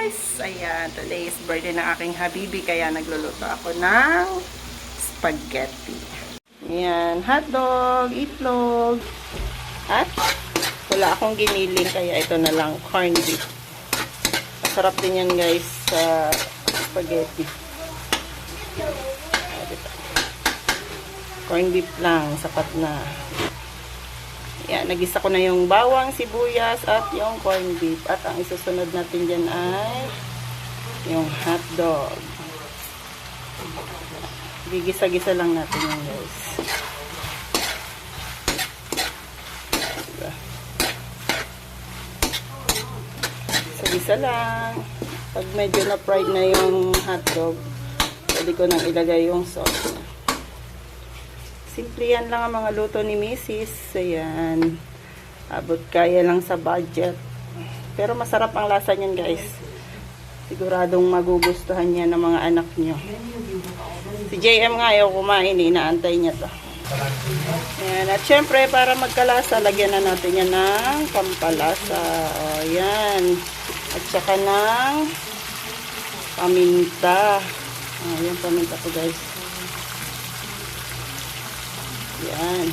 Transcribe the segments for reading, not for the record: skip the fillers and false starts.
guys! Ayan, today is birthday ng aking habibi kaya nagluluto ako ng spaghetti. Ayan, hotdog, itlog. At wala akong giniling kaya ito na lang, corned beef. Masarap din yan guys sa spaghetti. Corned beef lang, sapat na. Yan, nagisa ko na yung bawang, sibuyas, at yung corned beef. At ang isusunod natin dyan ay yung hotdog. Gigisa-gisa lang natin yung guys. Gisa lang. Pag medyo na-fried na yung hotdog, pwede ko nang ilagay yung sauce. Simple yan lang ang mga luto ni Mrs. Ayan. Abot kaya lang sa budget. Pero masarap ang lasa niyan guys. Siguradong magugustuhan niya ng mga anak niyo. Si JM nga ayaw kumain. Inaantay niya to. Ayan. At syempre para magkalasa, lagyan na natin yan ng pampalasa. O, ayan. At saka ng paminta. Ayan, paminta ko guys. Yan.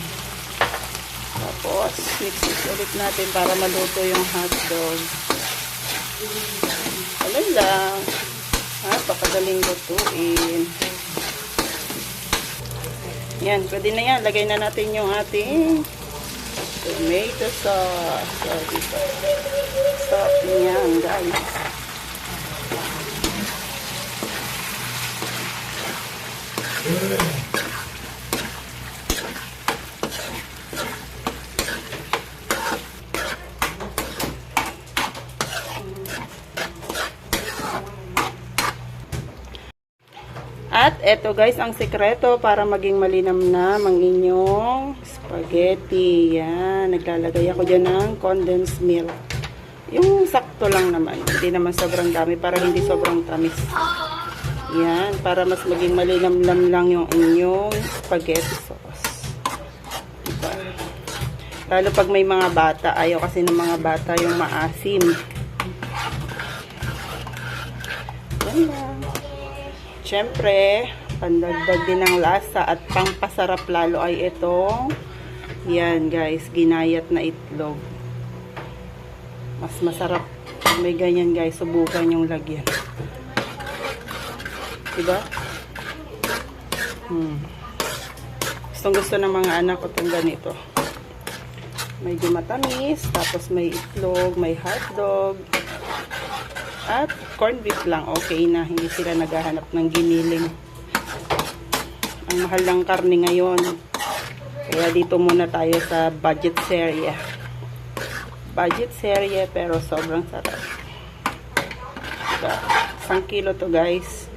Tapos, mix ulit natin para maluto yung hotdog. Alam lang. Napakadaling lutuin. Yan, pwede na yan. Lagay na natin yung ating tomato sauce. So, dito. Stop yan, guys. At eto guys, ang sekreto para maging malinamnam ang inyong spaghetti. Yan, naglalagay ako dyan ng condensed milk. Yung sakto lang naman, hindi naman sobrang dami para hindi sobrang tamis. Yan, para mas maging malinamnam lang yung inyong spaghetti sauce. Diba? Lalo pag may mga bata, ayaw kasi ng mga bata yung maasim. Yan lang. Siyempre, pandagdag din ng lasa at pangpasarap lalo ay itong, yan guys, ginayat na itlog. Mas masarap. May ganyan guys, subukan yung lagyan. Diba? Gustong gusto ng mga anak ko itong ganito. Medyo matamis, tapos may itlog, may hotdog. At corned beef lang, okay na. Hindi sila naghahanap ng giniling. Ang mahal ng karne ngayon. Kaya dito muna tayo sa budget serye. Budget serye pero sobrang sarap. Diba? 1 kilo to guys.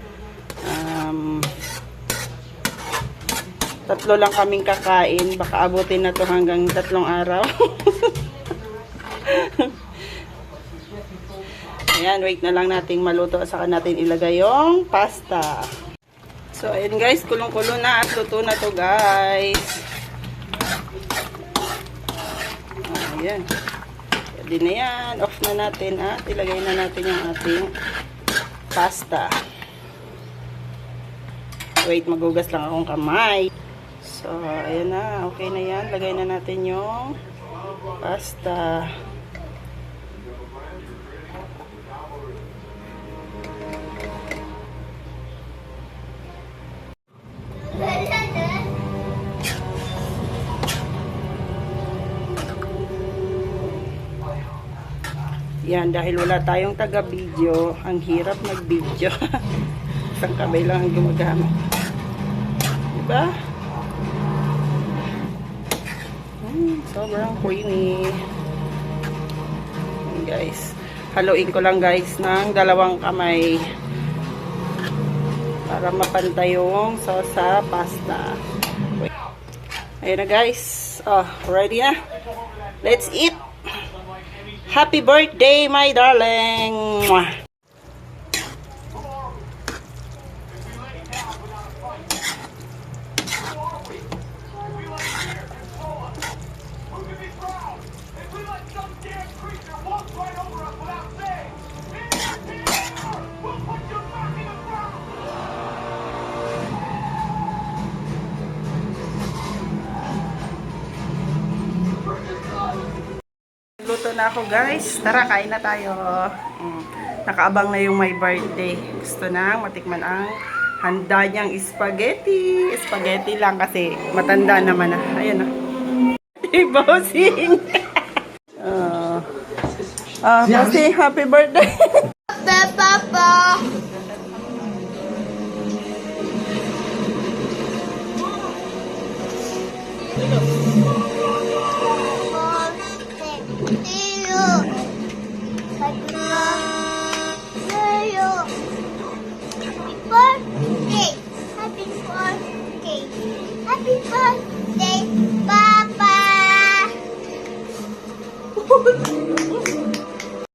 3 lang kaming kakain. Baka abutin na to hanggang 3 araw. Ayan, wait na lang nating maluto at saka natin ilagay yung pasta. So, ayan guys, kulong-kulo na at luto na to guys. Ayan. Pwede na yan. Off na natin at ilagay na natin yung ating pasta. Wait, magugas lang akong kamay. So, ayan na. Okay na yan. Lagay na natin yung pasta. Yan, dahil wala tayong taga-video, ang hirap mag-video. Isang kamay lang ang gumagamit. Diba? Sobrang creamy. Yan guys. Haluin ko lang guys ng 2 kamay para mapantay yung sauce sa pasta. Ayan na guys. Oh, ready na. Let's eat! Happy birthday, my darling! Mwah! na ako guys. Tara, kain na tayo. Nakaabang na yung my birthday. Gusto na matikman ang handa niyang spaghetti. Spaghetti lang kasi matanda naman na. Ayan na. Bossing. Bossing, happy birthday. Papa.